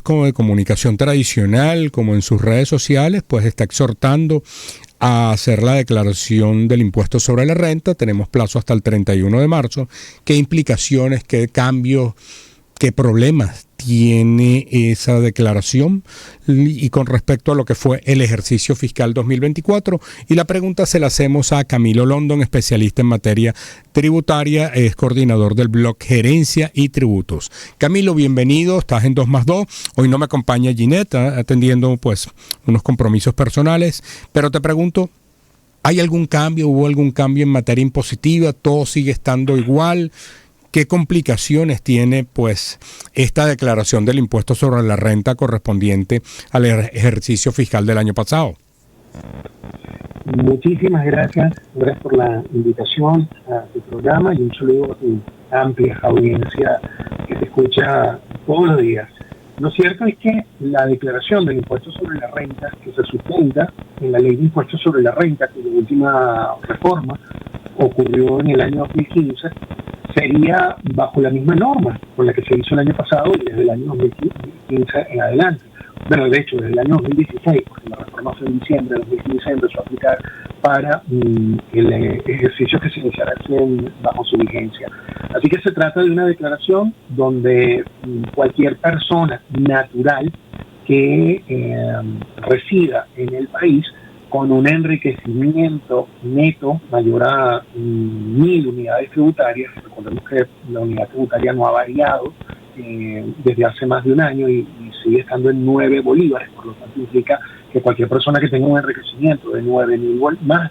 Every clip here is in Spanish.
como de comunicación tradicional, como en sus redes sociales, pues está exhortando a hacer la declaración del impuesto sobre la renta. Tenemos plazo hasta el 31 de marzo. ¿Qué implicaciones, qué cambios, qué problemas tiene esa declaración? Y con respecto a lo que fue el ejercicio fiscal 2024, y la pregunta se la hacemos a Camilo London, especialista en materia tributaria, es coordinador del blog Gerencia y Tributos. Camilo, bienvenido, estás en 2 más 2. Hoy no me acompaña Ginette, atendiendo pues unos compromisos personales, pero te pregunto, ¿hay algún cambio, hubo algún cambio en materia impositiva? ¿Todo sigue estando igual? ¿Qué complicaciones tiene pues esta declaración del impuesto sobre la renta correspondiente al ejercicio fiscal del año pasado? Muchísimas gracias por la invitación a tu programa y un saludo a tu amplia audiencia que te escucha todos los días. Lo cierto es que la declaración del impuesto sobre la renta, que se sustenta en la ley de impuestos sobre la renta, cuya última reforma ocurrió en el año 2015, sería bajo la misma norma con la que se hizo el año pasado y desde el año 2015 en adelante. Bueno, de hecho, desde el año 2016, porque la reforma fue en diciembre de 2015, empezó a aplicar para el ejercicio que se iniciará bajo su vigencia. Así que se trata de una declaración donde cualquier persona natural que resida en el país con un enriquecimiento neto mayor a 1.000 unidades tributarias. Recordemos que la unidad tributaria no ha variado desde hace más de un año y sigue estando en 9 bolívares, por lo tanto implica que cualquier persona que tenga un enriquecimiento de más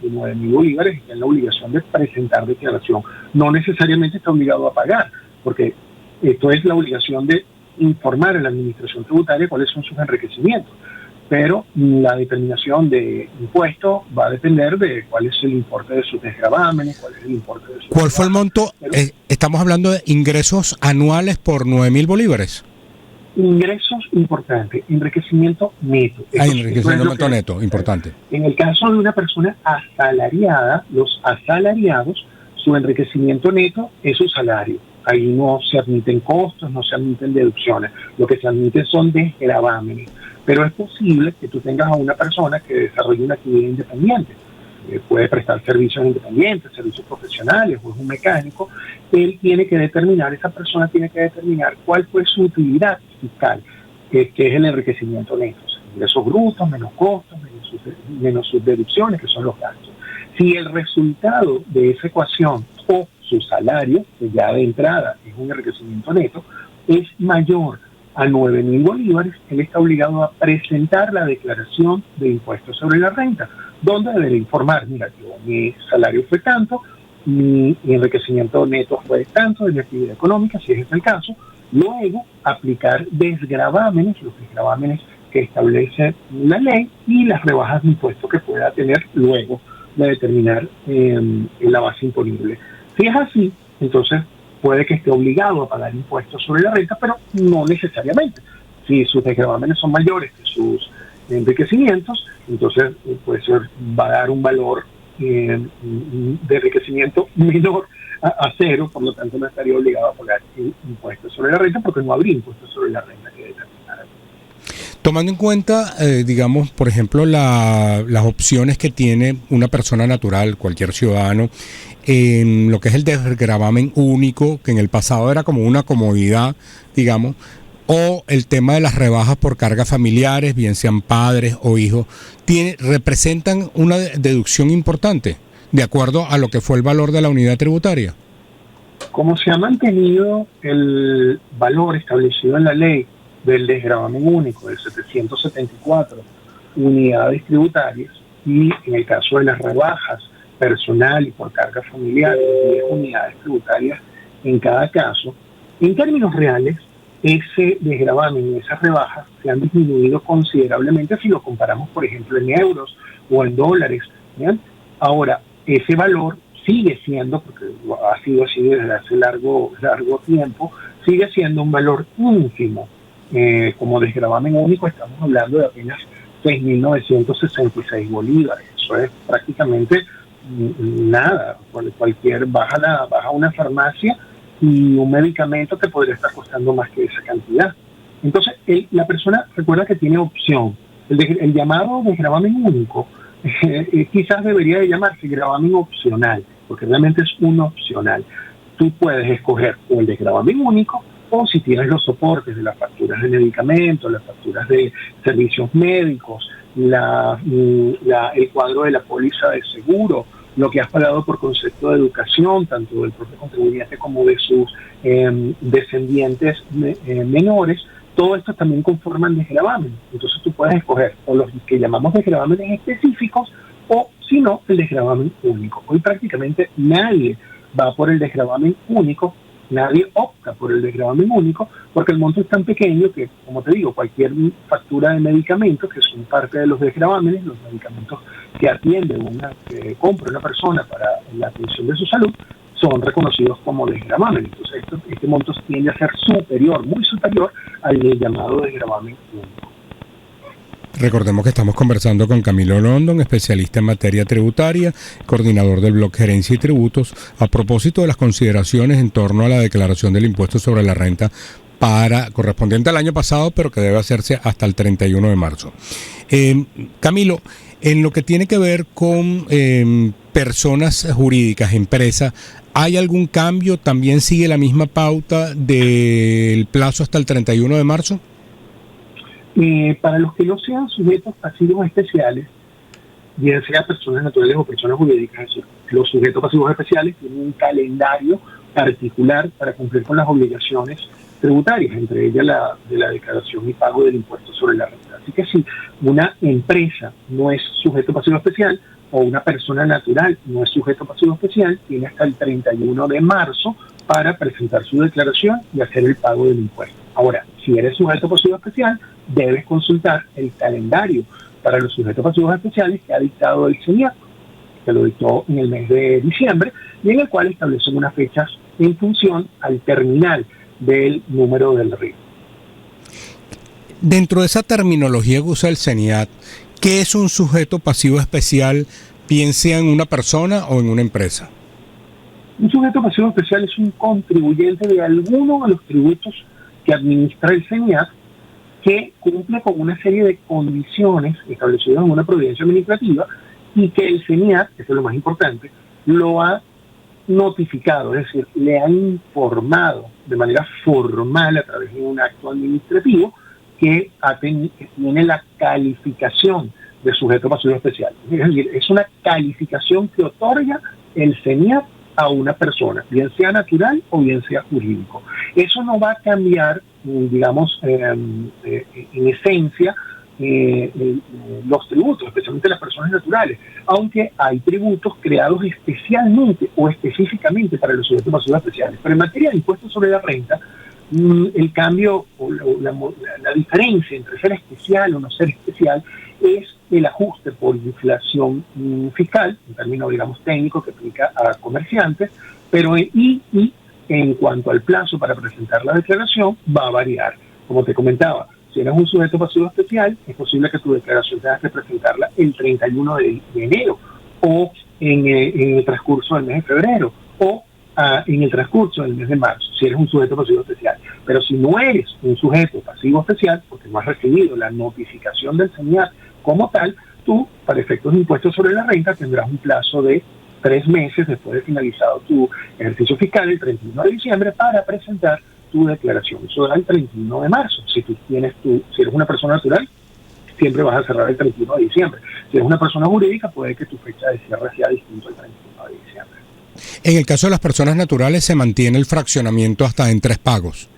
de 9.000 bolívares tiene la obligación de presentar declaración. No necesariamente está obligado a pagar, porque esto es la obligación de informar a la administración tributaria cuáles son sus enriquecimientos. Pero la determinación de impuesto va a depender de cuál es el importe de sus desgravámenes, cuál es el importe de sus... ¿Cuál fue el monto? Estamos hablando de ingresos anuales por 9.000 bolívares. Ingresos importantes, enriquecimiento neto. Enriquecimiento neto, importante. En el caso de una persona asalariada, los asalariados, su enriquecimiento neto es su salario. Ahí no se admiten costos, no se admiten deducciones. Lo que se admiten son desgravámenes. Pero es posible que tú tengas a una persona que desarrolle una actividad independiente. Puede prestar servicios independientes, servicios profesionales, o es un mecánico. Esa persona tiene que determinar cuál fue su utilidad fiscal, que es el enriquecimiento neto. O sea, ingresos brutos, menos costos, menos sus deducciones, que son los gastos. Si el resultado de esa ecuación o su salario, que ya de entrada es un enriquecimiento neto, es mayor a 9.000 bolívares, él está obligado a presentar la declaración de impuestos sobre la renta, donde deberá informar, mira, mi salario fue tanto, mi enriquecimiento neto fue tanto de mi actividad económica, si ese es el caso, luego aplicar desgravámenes, los desgravámenes que establece la ley y las rebajas de impuestos que pueda tener luego de determinar la base imponible. Si es así, entonces puede que esté obligado a pagar impuestos sobre la renta, pero no necesariamente. Si sus desgravámenes son mayores que sus enriquecimientos, entonces va a dar un valor de enriquecimiento menor a cero, por lo tanto no estaría obligado a pagar impuestos sobre la renta porque no habría impuestos sobre la renta que determinar. Tomando en cuenta, digamos, por ejemplo, las opciones que tiene una persona natural, cualquier ciudadano, en lo que es el desgravamen único, que en el pasado era como una comodidad, digamos, o el tema de las rebajas por cargas familiares, bien sean padres o hijos, representan una deducción importante, de acuerdo a lo que fue el valor de la unidad tributaria. Como se ha mantenido el valor establecido en la ley del desgravamen único de 774 unidades tributarias, y en el caso de las rebajas personal y por carga familiar, 10 unidades tributarias en cada caso, en términos reales, ese desgravamen y esas rebajas se han disminuido considerablemente si lo comparamos, por ejemplo, en euros o en dólares. ¿Bien? Ahora, ese valor sigue siendo, porque ha sido así desde hace largo tiempo, sigue siendo un valor ínfimo. Como desgravamen único estamos hablando de apenas 6.966 bolívares. Eso es prácticamente nada. Baja a una farmacia y un medicamento te podría estar costando más que esa cantidad. Entonces, la persona recuerda que tiene opción. El llamado de gravamen único quizás debería de llamarse gravamen opcional, porque realmente es un opcional. Tú puedes escoger o el de gravamen único, o si tienes los soportes de las facturas de medicamentos, las facturas de servicios médicos, el cuadro de la póliza de seguro, lo que has pagado por concepto de educación, tanto del propio contribuyente como de sus descendientes menores, todo esto también conforman desgravamen. Entonces tú puedes escoger o los que llamamos desgravámenes específicos, o si no, el desgravamen único. Hoy prácticamente nadie va por el desgravamen único, nadie opta por el desgravamen único, porque el monto es tan pequeño que, como te digo, cualquier factura de medicamentos, que son parte de los desgravámenes, los medicamentos que atiende que compra una persona para la atención de su salud, son reconocidos como desgravamen. Entonces este monto tiende a ser superior, muy superior al llamado desgravamen único. Recordemos que estamos conversando con Camilo London, especialista en materia tributaria, coordinador del blog Gerencia y Tributos, a propósito de las consideraciones en torno a la declaración del impuesto sobre la renta correspondiente al año pasado, pero que debe hacerse hasta el 31 de marzo. Camilo, en lo que tiene que ver con personas jurídicas, empresas, ¿hay algún cambio? ¿También sigue la misma pauta del plazo hasta el 31 de marzo? Para los que no sean sujetos pasivos especiales, bien sea personas naturales o personas jurídicas, los sujetos pasivos especiales tienen un calendario particular para cumplir con las obligaciones tributarias, entre ellas la de la declaración y pago del impuesto sobre la renta. Así que si una empresa no es sujeto pasivo especial, o una persona natural no es sujeto pasivo especial, tiene hasta el 31 de marzo para presentar su declaración y hacer el pago del impuesto. Ahora, si eres sujeto pasivo especial, debes consultar el calendario para los sujetos pasivos especiales que ha dictado el CENIAC, que lo dictó en el mes de diciembre, y en el cual establecen unas fechas en función al terminal del número del RIF. Dentro de esa terminología que usa el CENIAC, ¿qué es un sujeto pasivo especial, bien sea en una persona o en una empresa? Un sujeto pasivo especial es un contribuyente de alguno de los tributos que administra el CENIAC, que cumple con una serie de condiciones establecidas en una providencia administrativa y que el CENIAC, esto es lo más importante, lo ha notificado, es decir, le ha informado de manera formal a través de un acto administrativo que tiene la calificación de sujeto pasivo especial. Es decir, es una calificación que otorga el CENIAC a una persona, bien sea natural o bien sea jurídico. Eso no va a cambiar, digamos, en esencia, los tributos, especialmente las personas naturales, aunque hay tributos creados especialmente o específicamente para los sujetos pasivos especiales. Pero en materia de impuestos sobre la renta, el cambio o la diferencia entre ser especial o no ser especial es el ajuste por inflación fiscal, un término, digamos, técnico que aplica a comerciantes, pero en cuanto al plazo para presentar la declaración va a variar. Como te comentaba, si eres un sujeto pasivo especial, es posible que tu declaración tengas que presentarla el 31 de enero o en el transcurso del mes de febrero o en el transcurso del mes de marzo, si eres un sujeto pasivo especial. Pero si no eres un sujeto pasivo especial, porque no has recibido la notificación del CENIAC como tal, tú, para efectos de impuestos sobre la renta, tendrás un plazo de 3 meses después de finalizado tu ejercicio fiscal, el 31 de diciembre, para presentar tu declaración. Eso da el 31 de marzo. Si eres una persona natural, siempre vas a cerrar el 31 de diciembre. Si eres una persona jurídica, puede que tu fecha de cierre sea distinta al 31 de diciembre. En el caso de las personas naturales, se mantiene el fraccionamiento hasta en 3 pagos.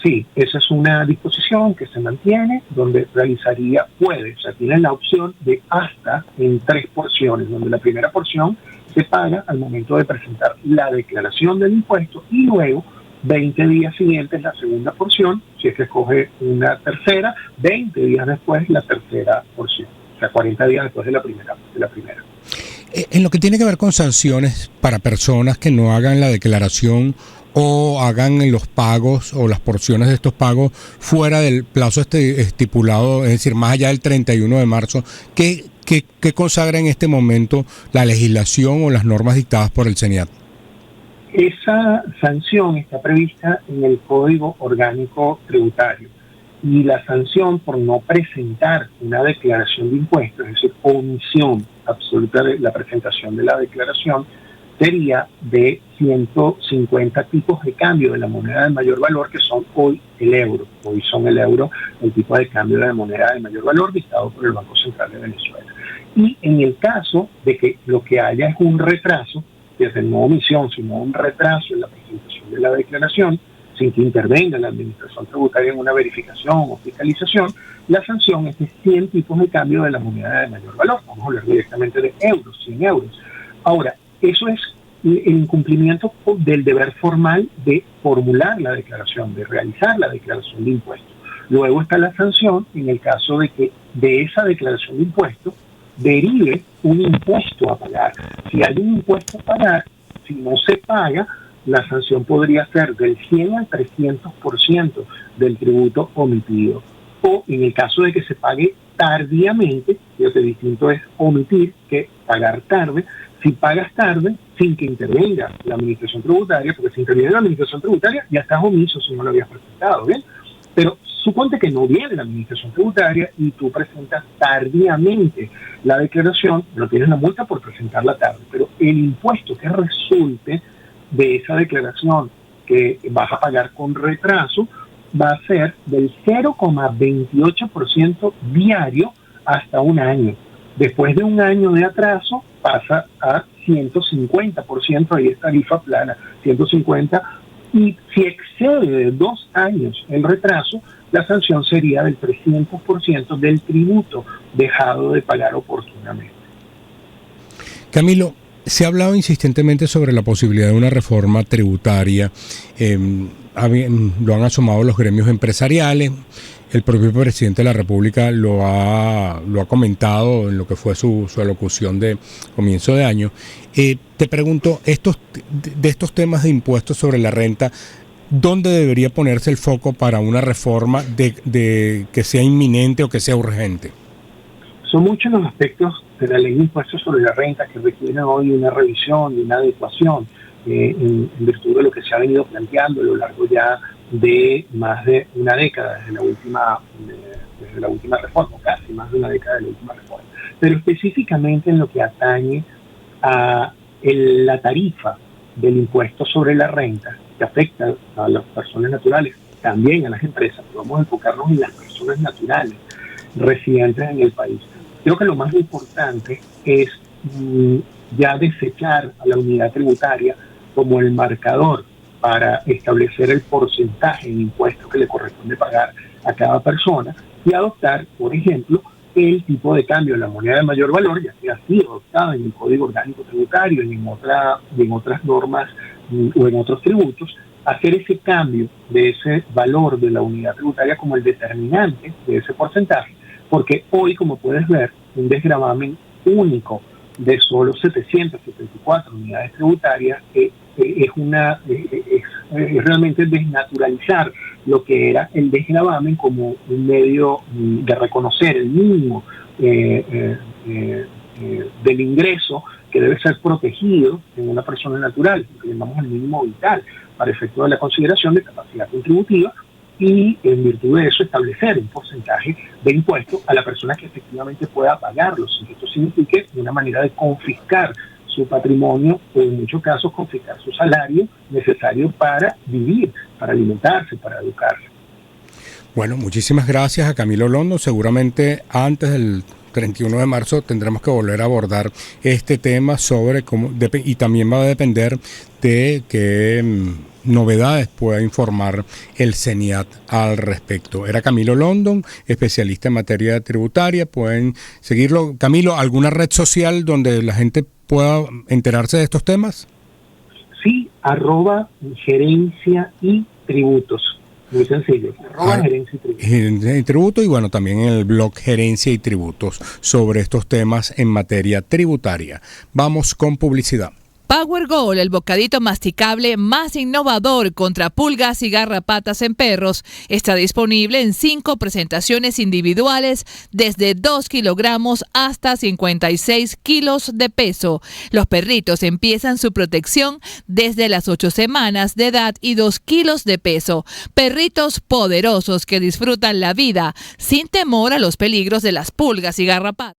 Sí, esa es una disposición que se mantiene, donde tienen la opción de hasta en 3 porciones, donde la primera porción se paga al momento de presentar la declaración del impuesto y luego 20 días siguientes la segunda porción, si es que escoge una tercera, 20 días después la tercera porción, o sea, 40 días después de la primera. En lo que tiene que ver con sanciones para personas que no hagan la declaración o hagan los pagos o las porciones de estos pagos fuera del plazo estipulado, es decir, más allá del 31 de marzo, ¿qué consagra en este momento la legislación o las normas dictadas por el CENIAC? Esa sanción está prevista en el Código Orgánico Tributario. Y la sanción por no presentar una declaración de impuestos, es decir, omisión absoluta de la presentación de la declaración, sería de 150 tipos de cambio de la moneda de mayor valor, que son hoy el euro. Hoy son el euro el tipo de cambio de la moneda de mayor valor dictado por el Banco Central de Venezuela. Y en el caso de que lo que haya es un retraso, desde no omisión, sino un retraso en la presentación de la declaración, sin que intervenga la Administración Tributaria en una verificación o fiscalización, la sanción es de 100 tipos de cambio de la moneda de mayor valor. Vamos a hablar directamente de euros, 100 euros. Ahora, eso es el incumplimiento del deber formal de formular la declaración, de realizar la declaración de impuestos. Luego está la sanción en el caso de que de esa declaración de impuestos derive un impuesto a pagar. Si hay un impuesto a pagar, si no se paga, la sanción podría ser del 100 al 300% del tributo omitido. O en el caso de que se pague tardíamente, fíjate, distinto es omitir que pagar tarde. Si pagas tarde, sin que intervenga la Administración Tributaria, porque si interviene la Administración Tributaria, ya estás omiso si no lo habías presentado, ¿bien? Pero suponte que no viene la Administración Tributaria y tú presentas tardíamente la declaración, no tienes la multa por presentarla tarde, pero el impuesto que resulte de esa declaración que vas a pagar con retraso va a ser del 0,28% diario hasta un año. Después de un año de atraso pasa a 150%, ahí es tarifa plana, 150%, y si excede de 2 años el retraso, la sanción sería del 300% del tributo dejado de pagar oportunamente. Camilo, se ha hablado insistentemente sobre la posibilidad de una reforma tributaria. Lo han asomado los gremios empresariales. El propio presidente de la República lo ha comentado en lo que fue su alocución de comienzo de año. Te pregunto, de estos temas de impuestos sobre la renta, ¿dónde debería ponerse el foco para una reforma de que sea inminente o que sea urgente? Son muchos los aspectos de la ley de impuestos sobre la renta que requieren hoy una revisión y una adecuación en virtud de lo que se ha venido planteando a lo largo ya de más de una década desde la última reforma, casi más de una década de la última reforma. Pero específicamente en lo que atañe a la tarifa del impuesto sobre la renta, que afecta a las personas naturales, también a las empresas, pero vamos a enfocarnos en las personas naturales residentes en el país. Creo que lo más importante es ya desechar a la unidad tributaria como el marcador para establecer el porcentaje de impuestos que le corresponde pagar a cada persona y adoptar, por ejemplo, el tipo de cambio de la moneda de mayor valor, ya que ha sido adoptada en el Código Orgánico Tributario y en otras normas o en otros tributos, hacer ese cambio de ese valor de la unidad tributaria como el determinante de ese porcentaje, porque hoy, como puedes ver, un desgravamen único de solo 774 unidades tributarias es realmente desnaturalizar lo que era el desgravamen como un medio de reconocer el mínimo del ingreso que debe ser protegido en una persona natural, lo que llamamos el mínimo vital, para efecto de la consideración de capacidad contributiva, y en virtud de eso establecer un porcentaje de impuesto a la persona que efectivamente pueda pagarlo, sin que esto signifique una manera de confiscar su patrimonio o en muchos casos confiscar su salario necesario para vivir, para alimentarse, para educarse. Bueno, muchísimas gracias a Camilo London. Seguramente antes del 31 de marzo tendremos que volver a abordar este tema sobre cómo, y también va a depender de qué novedades pueda informar el CENIAT al respecto. Era Camilo London, especialista en materia tributaria. Pueden seguirlo. Camilo, ¿alguna red social donde la gente pueda enterarse de estos temas? Sí, @gerencia y tributos. Muy sencillo, @gerencia y tributos. Y bueno, también en el blog Gerencia y Tributos sobre estos temas en materia tributaria. Vamos con publicidad. Power Gold, el bocadito masticable más innovador contra pulgas y garrapatas en perros, está disponible en 5 presentaciones individuales desde 2 kilogramos hasta 56 kilos de peso. Los perritos empiezan su protección desde las 8 semanas de edad y 2 kilos de peso. Perritos poderosos que disfrutan la vida sin temor a los peligros de las pulgas y garrapatas.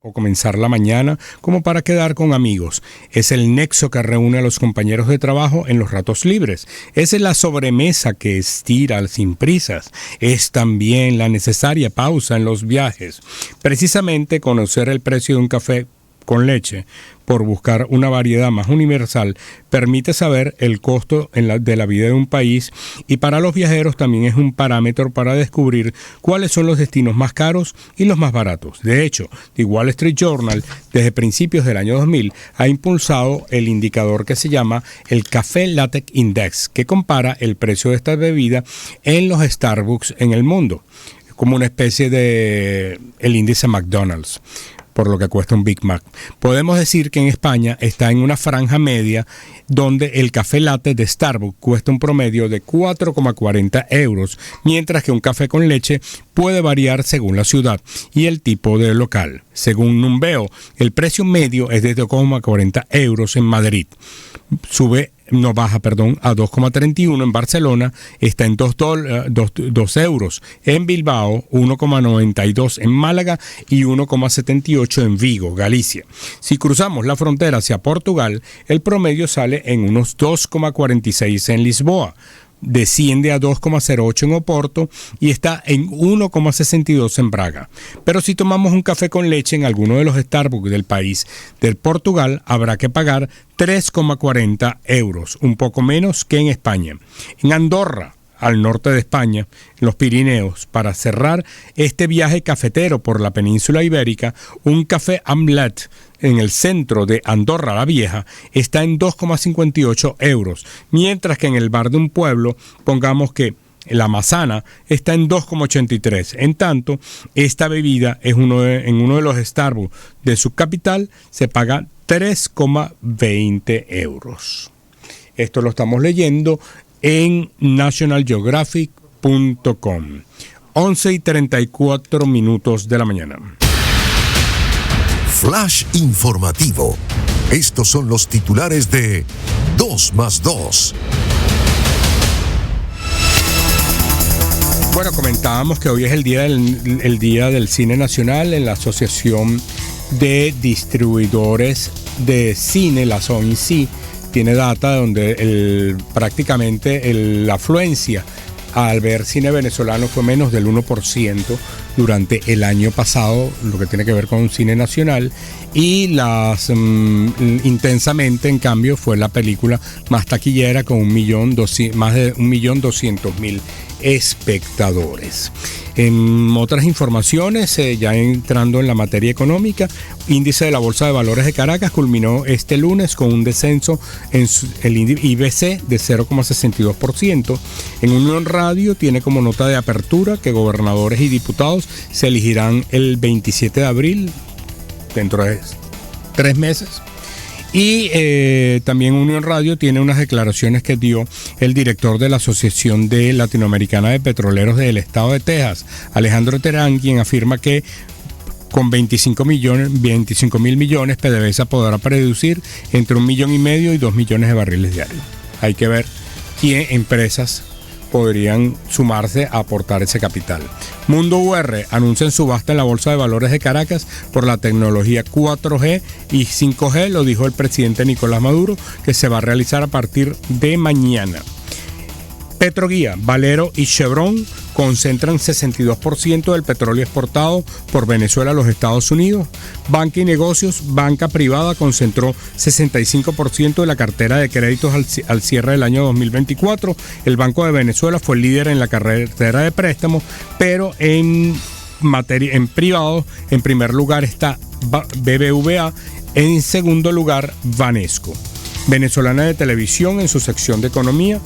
O comenzar la mañana como para quedar con amigos. Es el nexo que reúne a los compañeros de trabajo en los ratos libres. Es la sobremesa que estira sin prisas. Es también la necesaria pausa en los viajes. Precisamente conocer el precio de un café con leche, por buscar una variedad más universal, permite saber el costo de la vida de un país, y para los viajeros también es un parámetro para descubrir cuáles son los destinos más caros y los más baratos. De hecho, The Wall Street Journal, desde principios del año 2000, ha impulsado el indicador que se llama el Café Latte Index, que compara el precio de esta bebida en los Starbucks en el mundo, como una especie de el índice McDonald's, por lo que cuesta un Big Mac. Podemos decir que en España está en una franja media donde el café latte de Starbucks cuesta un promedio de 4,40 euros, mientras que un café con leche puede variar según la ciudad y el tipo de local. Según Numbeo, el precio medio es de 2,40 euros en Madrid. baja a 2,31. En Barcelona está en 2 euros. En Bilbao, 1,92. En Málaga y 1,78 en Vigo, Galicia. Si cruzamos la frontera hacia Portugal, el promedio sale en unos 2,46 en Lisboa. Desciende a 2,08 en Oporto y está en 1,62 en Braga. Pero si tomamos un café con leche en alguno de los Starbucks del país del Portugal, habrá que pagar 3,40 euros, un poco menos que en España. En Andorra, al norte de España, en los Pirineos, para cerrar este viaje cafetero por la península ibérica, un café Amlet en el centro de Andorra la Vieja está en 2,58 euros, mientras que en el bar de un pueblo, pongamos que la Massana, está en 2,83. En tanto, esta bebida en uno de los Starbucks de su capital se paga 3,20 euros. Esto lo estamos leyendo en nationalgeographic.com. 11:34 de la mañana. Flash informativo. Estos son los titulares de 2 más 2. Bueno, comentábamos que hoy es el día del Cine Nacional en la Asociación de Distribuidores de Cine, la SOINCI. Tiene data donde prácticamente la afluencia al ver cine venezolano fue menos del 1% durante el año pasado, lo que tiene que ver con cine nacional, y Intensamente, en cambio, fue la película más taquillera con más de 1.200.000 espectadores. En otras informaciones, ya entrando en la materia económica, índice de la Bolsa de Valores de Caracas culminó este lunes con un descenso en el IBC de 0,62%. En Unión Radio tiene como nota de apertura que gobernadores y diputados se elegirán el 27 de abril, dentro de 3 meses. Y también Unión Radio tiene unas declaraciones que dio el director de la Asociación Latinoamericana de Petroleros del Estado de Texas, Alejandro Terán, quien afirma que con 25.000 millones, PDVSA podrá producir entre 1,5 millones y 2 millones de barriles diarios. Hay que ver qué empresas podrían sumarse a aportar ese capital. Mundo UR anuncia en subasta en la Bolsa de Valores de Caracas por la tecnología 4G y 5G, lo dijo el presidente Nicolás Maduro, que se va a realizar a partir de mañana. Petroguía, Valero y Chevron concentran 62% del petróleo exportado por Venezuela a los Estados Unidos. Banca y Negocios, banca privada, concentró 65% de la cartera de créditos al cierre del año 2024. El Banco de Venezuela fue el líder en la cartera de préstamos, pero en privado, en primer lugar está BBVA, en segundo lugar Banesco. Venezolana de Televisión, en su sección de economía,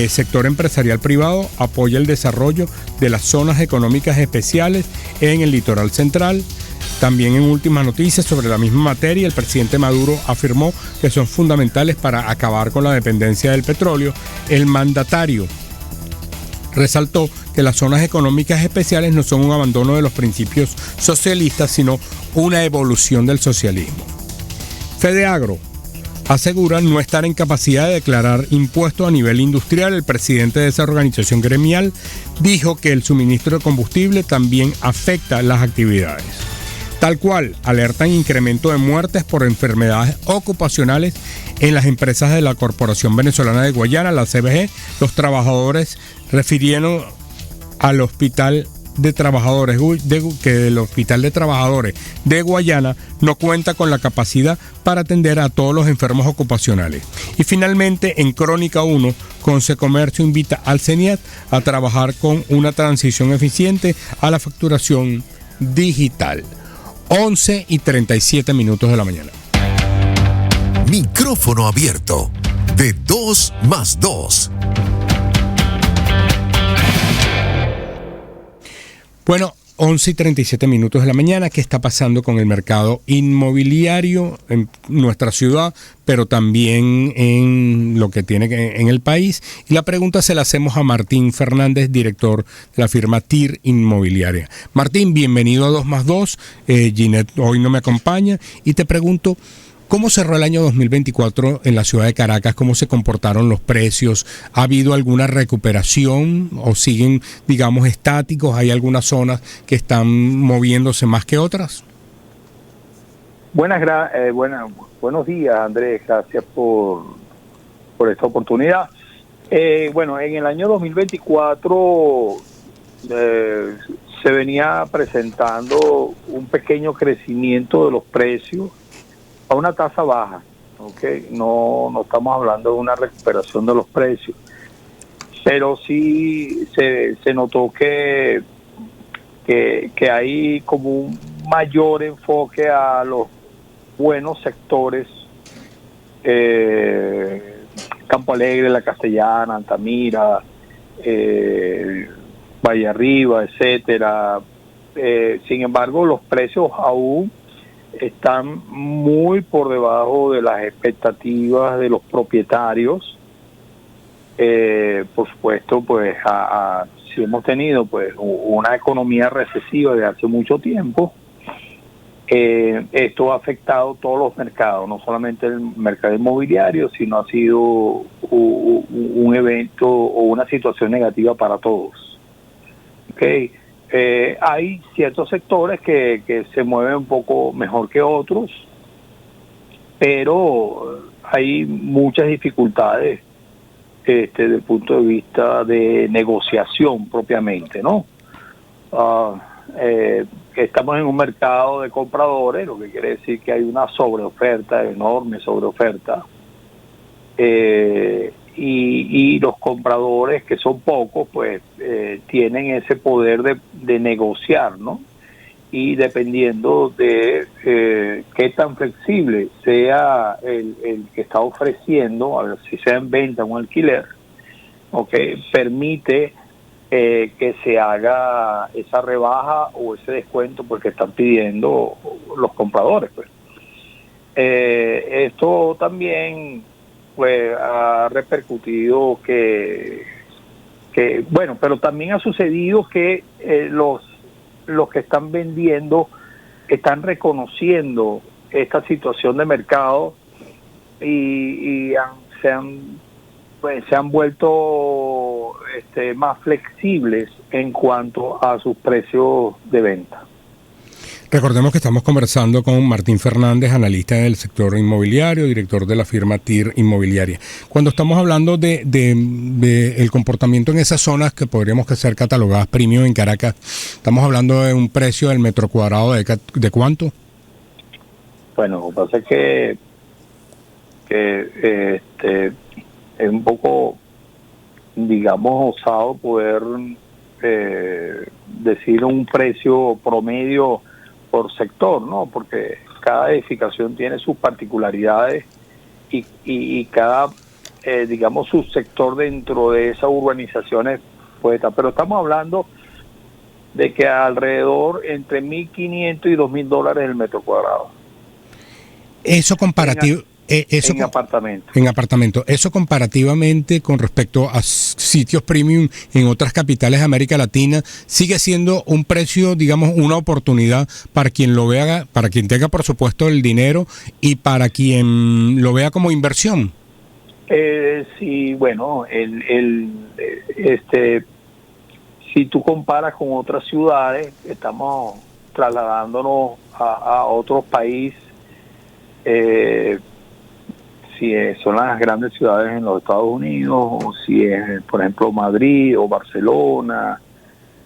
sector empresarial privado apoya el desarrollo de las zonas económicas especiales en el litoral central. También en últimas noticias sobre la misma materia, el presidente Maduro afirmó que son fundamentales para acabar con la dependencia del petróleo. El mandatario resaltó que las zonas económicas especiales no son un abandono de los principios socialistas, sino una evolución del socialismo. FedeAgro asegura no estar en capacidad de declarar impuestos a nivel industrial. El presidente de esa organización gremial dijo que el suministro de combustible también afecta las actividades. Tal cual, alertan incremento de muertes por enfermedades ocupacionales en las empresas de la Corporación Venezolana de Guayana, la CBG. Los trabajadores refirieron al Hospital de Trabajadores que el Hospital de Trabajadores de Guayana no cuenta con la capacidad para atender a todos los enfermos ocupacionales. Y finalmente, en Crónica 1, Consecomercio invita al CENIAT a trabajar con una transición eficiente a la facturación digital. 11:37 de la mañana. Micrófono abierto de 2 más 2. Bueno, 11:37 de la mañana. ¿Qué está pasando con el mercado inmobiliario en nuestra ciudad, pero también en lo que tiene en el país? Y la pregunta se la hacemos a Martín Fernández, director de la firma TIR Inmobiliaria. Martín, bienvenido a 2 más 2. Ginette hoy no me acompaña y te pregunto, ¿Cómo cerró el año 2024 en la ciudad de Caracas? ¿Cómo se comportaron los precios? ¿Ha habido alguna recuperación o siguen, digamos, estáticos? ¿Hay algunas zonas que están moviéndose más que otras? Buenos días, Andrés. Gracias por esta oportunidad. Bueno, en el año 2024 se venía presentando un pequeño crecimiento de los precios a una tasa baja, ¿okay? No estamos hablando de una recuperación de los precios, pero sí se notó que hay como un mayor enfoque a los buenos sectores, Campo Alegre, La Castellana, Altamira, Valle Arriba, etcétera. Sin embargo, los precios aún están muy por debajo de las expectativas de los propietarios. Por supuesto, pues si hemos tenido pues una economía recesiva de hace mucho tiempo, esto ha afectado todos los mercados, no solamente el mercado inmobiliario, sino ha sido un evento o una situación negativa para todos. Okay. Hay ciertos sectores que se mueven un poco mejor que otros, pero hay muchas dificultades desde el punto de vista de negociación propiamente, ¿no? Estamos en un mercado de compradores, lo que quiere decir que hay una sobreoferta, enorme sobreoferta, y los compradores, que son pocos, pues tienen ese poder de negociar, ¿no? Y dependiendo de qué tan flexible sea el que está ofreciendo, a ver si sea en venta o en alquiler, okay, permite que se haga esa rebaja o ese descuento porque están pidiendo los compradores, pues. Esto también pues ha repercutido que bueno, pero también ha sucedido que los que están vendiendo están reconociendo esta situación de mercado y se han vuelto más flexibles en cuanto a sus precios de venta. Recordemos que estamos conversando con Martín Fernández, analista del sector inmobiliario, director de la firma TIR Inmobiliaria. Cuando estamos hablando de el comportamiento en esas zonas que podríamos ser catalogadas premium en Caracas, estamos hablando de un precio del metro cuadrado ¿de cuánto? Bueno, lo que pasa es que es un poco, digamos, osado poder decir un precio promedio por sector, ¿no? Porque cada edificación tiene sus particularidades y cada, digamos, subsector dentro de esas urbanizaciones puede estar. Pero estamos hablando de que alrededor entre $1,500 y $2,000 el metro cuadrado. Eso comparativo... en apartamento. En apartamento. Eso comparativamente con respecto a sitios premium en otras capitales de América Latina, sigue siendo un precio, digamos, una oportunidad para quien lo vea, para quien tenga por supuesto el dinero y para quien lo vea como inversión. Sí, bueno, si tú comparas con otras ciudades, estamos trasladándonos a otros países. Si son las grandes ciudades en los Estados Unidos, o si es, por ejemplo, Madrid o Barcelona,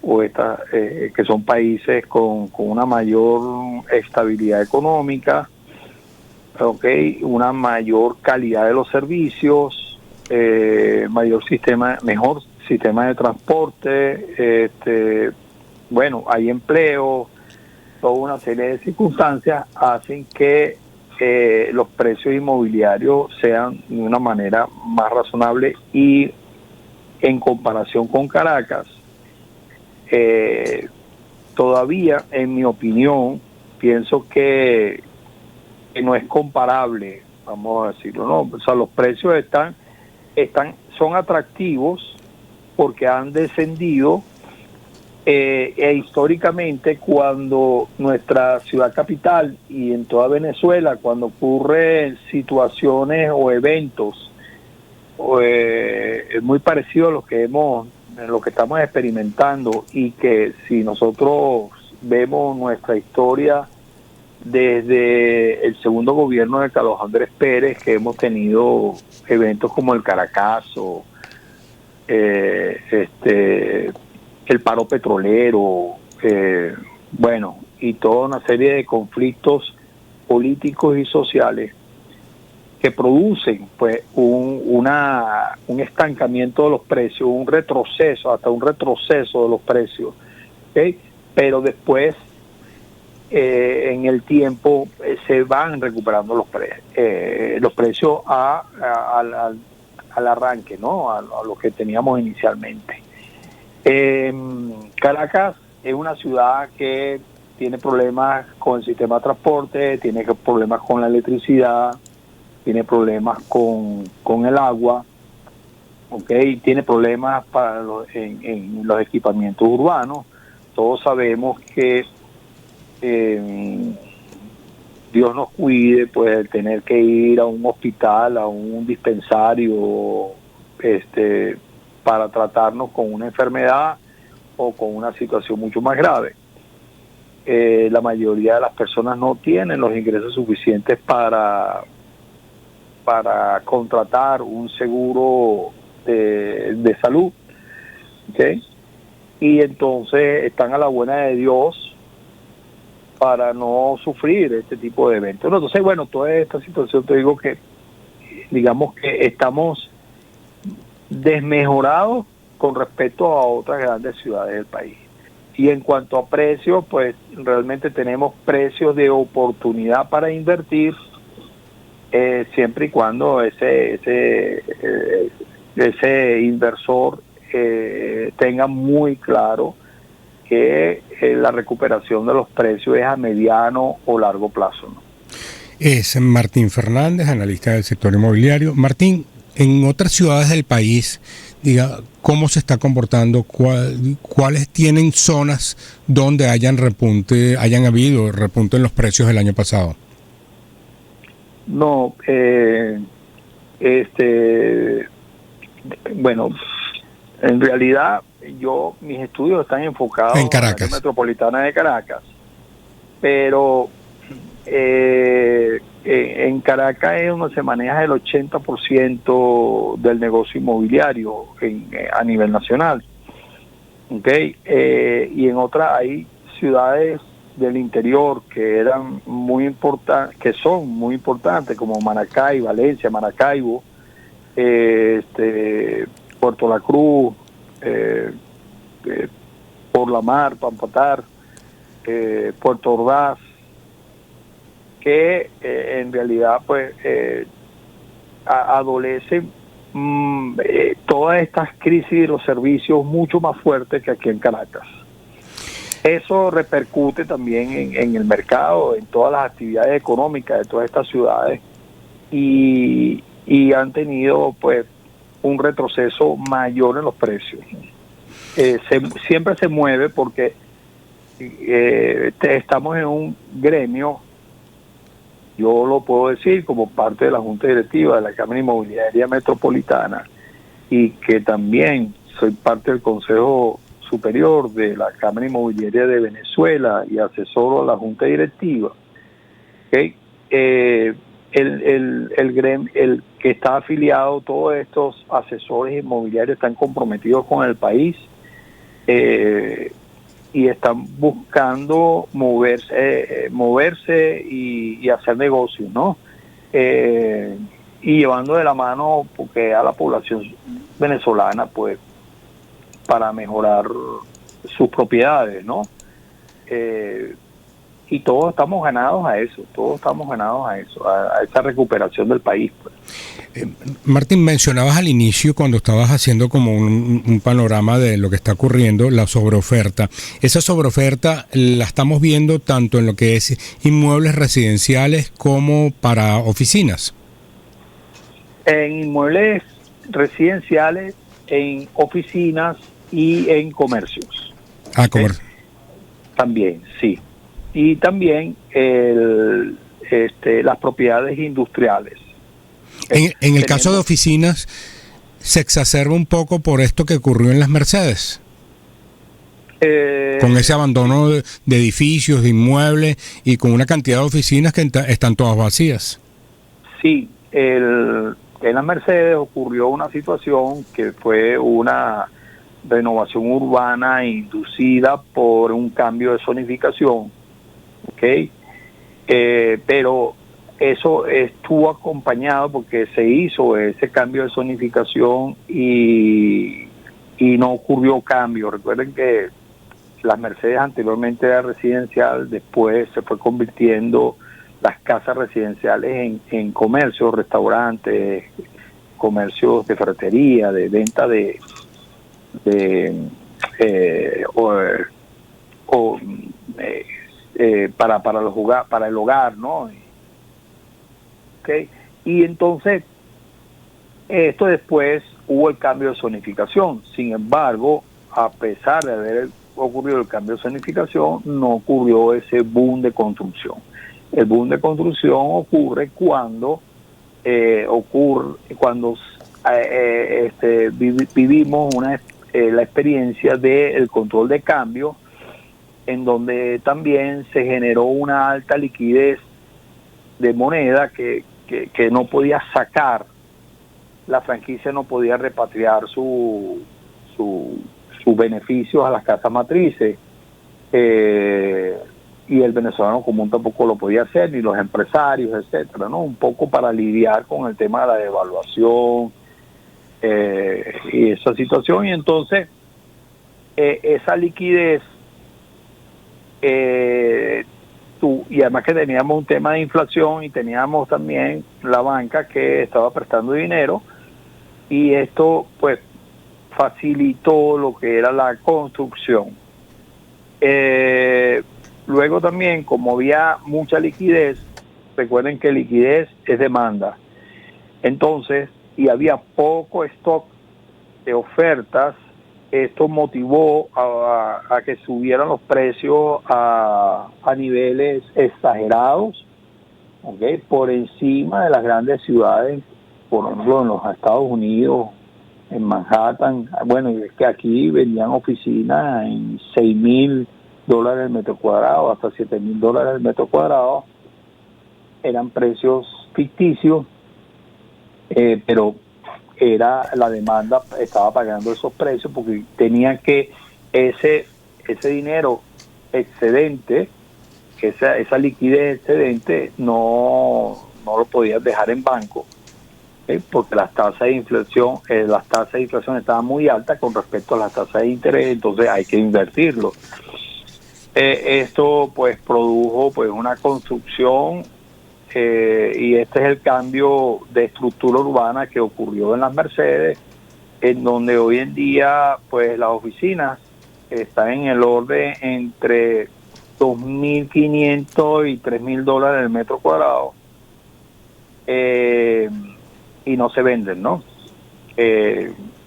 o que son países con una mayor estabilidad económica, okay, una mayor calidad de los servicios, mejor sistema de transporte, bueno, hay empleo, toda una serie de circunstancias hacen que los precios inmobiliarios sean de una manera más razonable, y en comparación con Caracas, todavía, en mi opinión, pienso que no es comparable, vamos a decirlo, ¿no? O sea, los precios son atractivos porque han descendido históricamente, cuando nuestra ciudad capital y en toda Venezuela, cuando ocurren situaciones o eventos muy parecidos a lo que estamos experimentando, y que si nosotros vemos nuestra historia desde el segundo gobierno de Carlos Andrés Pérez, que hemos tenido eventos como el Caracazo, el paro petrolero, bueno, y toda una serie de conflictos políticos y sociales que producen pues un estancamiento de los precios, hasta un retroceso de los precios, ¿okay? Pero después en el tiempo se van recuperando los precios al arranque, ¿no? A lo que teníamos inicialmente. Caracas es una ciudad que tiene problemas con el sistema de transporte, tiene problemas con la electricidad, tiene problemas con el agua, ¿okay? Tiene problemas en los equipamientos urbanos. Todos sabemos que Dios nos cuide, pues, tener que ir a un hospital, a un dispensario, para tratarnos con una enfermedad o con una situación mucho más grave. La mayoría de las personas no tienen los ingresos suficientes para contratar un seguro de salud, ¿okay? Y entonces están a la buena de Dios para no sufrir este tipo de eventos. Entonces, bueno, toda esta situación, te digo que, digamos que estamos desmejorados con respecto a otras grandes ciudades del país. Y en cuanto a precios, pues realmente tenemos precios de oportunidad para invertir, siempre y cuando ese inversor tenga muy claro que la recuperación de los precios es a mediano o largo plazo, ¿no? Es Martín Fernández, analista del sector inmobiliario. Martín, en otras ciudades del país, diga, ¿cómo se está comportando? ¿Cuáles tienen zonas donde hayan habido repunte en los precios del año pasado? No, bueno, en realidad mis estudios están enfocados en Caracas, en la metropolitana de Caracas, pero en Caracas es donde se maneja el 80% del negocio inmobiliario a nivel nacional, ¿okay? Y en otras hay ciudades del interior que eran muy importantes, que son muy importantes, como Maracaibo, Valencia, Maracaibo, Puerto La Cruz, Por la Mar, Pampatar, Puerto Ordaz, que en realidad pues adolecen todas estas crisis de los servicios mucho más fuertes que aquí en Caracas. Eso repercute también en el mercado, en todas las actividades económicas de todas estas ciudades, y han tenido pues un retroceso mayor en los precios. Siempre se mueve porque estamos en un gremio, yo lo puedo decir como parte de la Junta Directiva de la Cámara Inmobiliaria Metropolitana, y que también soy parte del Consejo Superior de la Cámara Inmobiliaria de Venezuela y asesoro a la Junta Directiva, ¿okay? El gremio, el que está afiliado, todos estos asesores inmobiliarios están comprometidos con el país, y están buscando moverse y hacer negocios, ¿no? Y llevando de la mano porque a la población venezolana, pues, para mejorar sus propiedades, ¿no? Y todos estamos ganados a eso, a esa recuperación del país, pues. Martín, mencionabas al inicio, cuando estabas haciendo como un panorama de lo que está ocurriendo, la sobreoferta. Esa sobreoferta la estamos viendo tanto en lo que es inmuebles residenciales como para oficinas. En inmuebles residenciales, en oficinas y en comercios. También, sí. Y también las propiedades industriales. En el caso de oficinas, se exacerba un poco por esto que ocurrió en las Mercedes. Con ese abandono de edificios, de inmuebles y con una cantidad de oficinas que están todas vacías. Sí, en las Mercedes ocurrió una situación que fue una renovación urbana inducida por un cambio de zonificación, ¿ok? Pero eso estuvo acompañado porque se hizo ese cambio de zonificación y no ocurrió cambio. Recuerden que las Mercedes anteriormente era residencial, después se fue convirtiendo las casas residenciales en comercios, restaurantes, comercios de ferretería, de venta para el hogar, ¿no? Okay. Y entonces esto después hubo el cambio de zonificación. Sin embargo, a pesar de haber ocurrido el cambio de zonificación, no ocurrió ese boom de construcción. El boom de construcción ocurre cuando vivimos la experiencia del control de cambio, en donde también se generó una alta liquidez de moneda que no podía sacar, la franquicia no podía repatriar sus beneficios a las casas matrices, y el venezolano común tampoco lo podía hacer, ni los empresarios, etcétera, ¿no? Un poco para lidiar con el tema de la devaluación y esa situación. Y entonces esa liquidez, y además que teníamos un tema de inflación y teníamos también la banca que estaba prestando dinero, y esto pues facilitó lo que era la construcción. Luego también, como había mucha liquidez, recuerden que liquidez es demanda, entonces, y había poco stock de ofertas, esto motivó a que subieran los precios a niveles exagerados, ¿okay? Por encima de las grandes ciudades, por ejemplo en los Estados Unidos, en Manhattan. Bueno, y es que aquí vendían oficinas en $6,000 el metro cuadrado, hasta $7,000 el metro cuadrado. Eran precios ficticios, pero era la demanda, estaba pagando esos precios porque tenían que ese dinero excedente, esa liquidez excedente, no lo podían dejar en banco, porque las tasas de inflación estaban muy altas con respecto a las tasas de interés, entonces hay que invertirlo. Esto pues produjo pues una construcción, y este es el cambio de estructura urbana que ocurrió en las Mercedes, en donde hoy en día pues las oficinas están en el orden entre $2,500 y $3,000 el metro cuadrado, y no se venden, ¿no?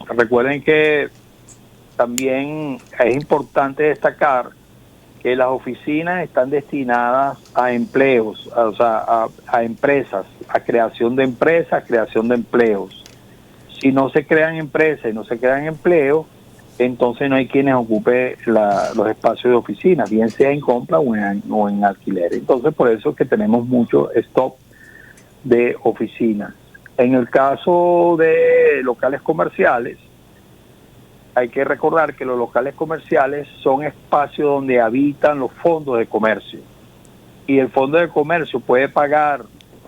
Recuerden que también es importante destacar que las oficinas están destinadas a empleos, a empresas, a creación de empresas, creación de empleos. Si no se crean empresas y no se crean empleos, entonces no hay quienes ocupen los espacios de oficinas, bien sea en compra o en alquiler. Entonces por eso es que tenemos mucho stock de oficinas. En el caso de locales comerciales, hay que recordar que los locales comerciales son espacios donde habitan los fondos de comercio, y el fondo de comercio puede pagar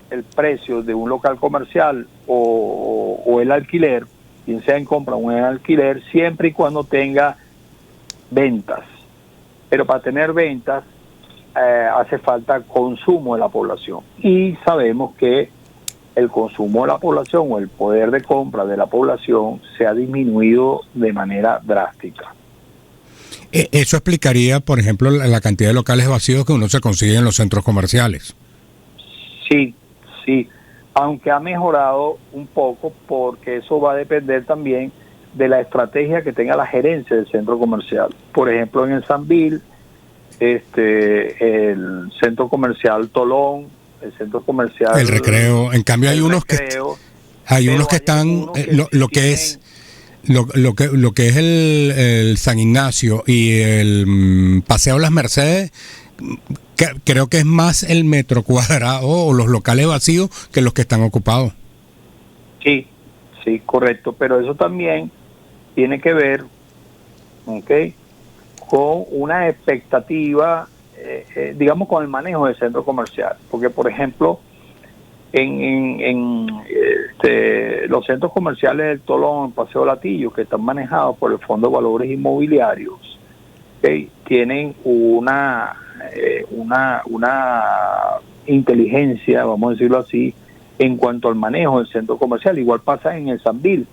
el precio de un local comercial o el alquiler, bien sea en compra o en alquiler, siempre y cuando tenga ventas. Pero para tener ventas hace falta consumo de la población, y sabemos que el consumo de la población o el poder de compra de la población se ha disminuido de manera drástica. Eso explicaría, por ejemplo, la cantidad de locales vacíos que uno se consigue en los centros comerciales. Sí, aunque ha mejorado un poco, porque eso va a depender también de la estrategia que tenga la gerencia del centro comercial. Por ejemplo, en el Sambil, el centro comercial Tolón, el centro comercial el Recreo. En cambio hay unos Recreo, que están lo que es el San Ignacio y el Paseo Las Mercedes, creo que es más el metro cuadrado o los locales vacíos que los que están ocupados. Sí, correcto, pero eso también tiene que ver, con una expectativa, digamos, con el manejo del centro comercial, porque por ejemplo en los centros comerciales del Tolón, Paseo Latillo, que están manejados por el Fondo de Valores Inmobiliarios, tienen una inteligencia, vamos a decirlo así, en cuanto al manejo del centro comercial. Igual pasa en el Sambil,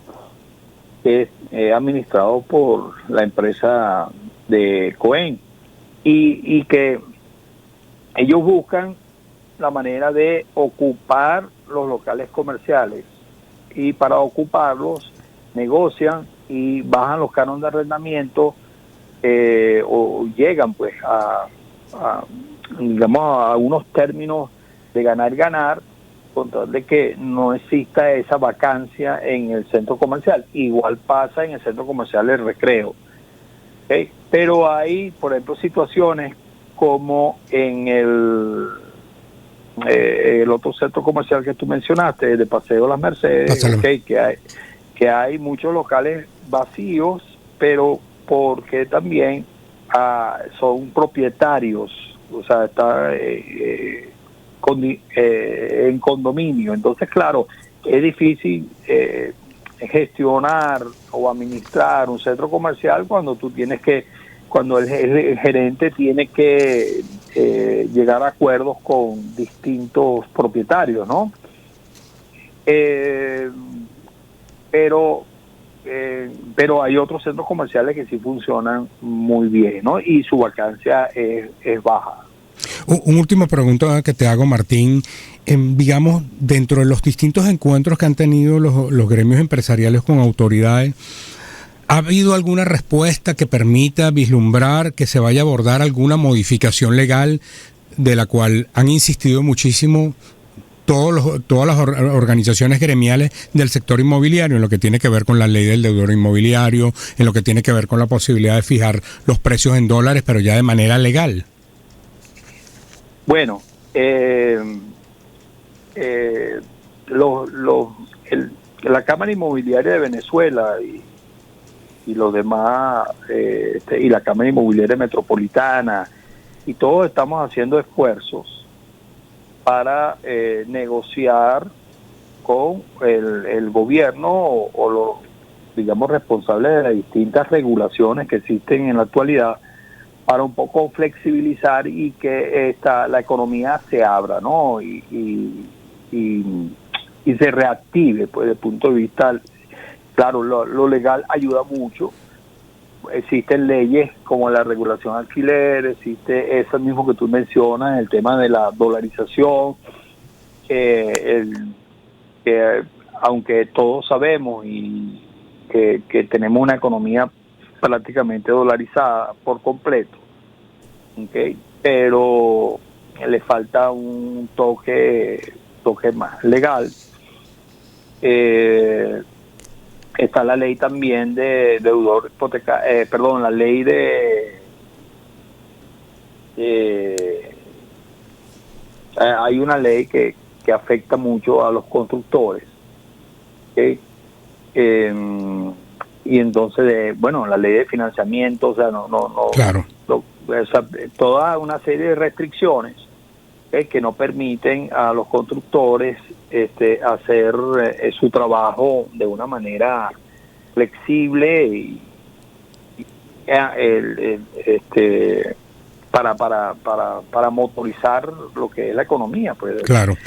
que es administrado por la empresa de Cohen, y que ellos buscan la manera de ocupar los locales comerciales, y para ocuparlos negocian y bajan los cánones de arrendamiento, o llegan pues a unos términos de ganar, con tal de que no exista esa vacancia en el centro comercial. Igual pasa en el centro comercial El Recreo, pero hay, por ejemplo, situaciones como en el otro centro comercial que tú mencionaste, de Paseo Las Mercedes, que hay muchos locales vacíos, pero porque también son propietarios, o sea, está en condominio. Entonces, claro, es difícil gestionar o administrar un centro comercial cuando el gerente tiene que llegar a acuerdos con distintos propietarios, ¿no? Pero hay otros centros comerciales que sí funcionan muy bien, ¿no? Y su vacancia es baja. Un última pregunta que te hago, Martín. Digamos, dentro de los distintos encuentros que han tenido los gremios empresariales con autoridades, ¿ha habido alguna respuesta que permita vislumbrar que se vaya a abordar alguna modificación legal de la cual han insistido muchísimo todas las organizaciones gremiales del sector inmobiliario, en lo que tiene que ver con la ley del deudor inmobiliario, en lo que tiene que ver con la posibilidad de fijar los precios en dólares, pero ya de manera legal? Bueno, la Cámara Inmobiliaria de Venezuela y los demás, y la Cámara Inmobiliaria Metropolitana, y todos estamos haciendo esfuerzos para negociar con el gobierno o los, digamos, responsables de las distintas regulaciones que existen en la actualidad, para un poco flexibilizar y que la economía se abra, ¿no? Y se reactive, pues, desde el punto de vista, claro, lo legal ayuda mucho. Existen leyes como la regulación alquiler, existe eso mismo que tú mencionas, el tema de la dolarización, que aunque todos sabemos y que tenemos una economía prácticamente dolarizada por completo, pero le falta un toque más legal. Está la ley también de deudor hipotecario, la ley hay una ley que afecta mucho a los constructores, y entonces la ley de financiamiento, o sea, no claro, toda una serie de restricciones que no permiten a los constructores hacer su trabajo de una manera flexible y para motorizar lo que es la economía, pues. Claro.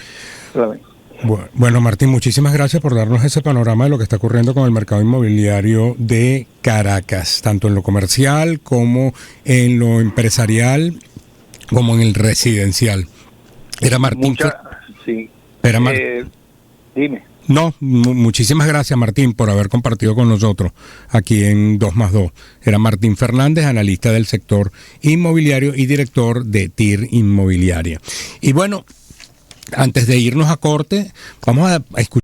Bueno, Martín, muchísimas gracias por darnos ese panorama de lo que está ocurriendo con el mercado inmobiliario de Caracas, tanto en lo comercial como en lo empresarial, como en el residencial. Era Martín. Sí. Era Dime. No, muchísimas gracias, Martín, por haber compartido con nosotros aquí en 2+2. Era Martín Fernández, analista del sector inmobiliario y director de TIR Inmobiliaria. Y bueno, antes de irnos a corte, vamos a escuchar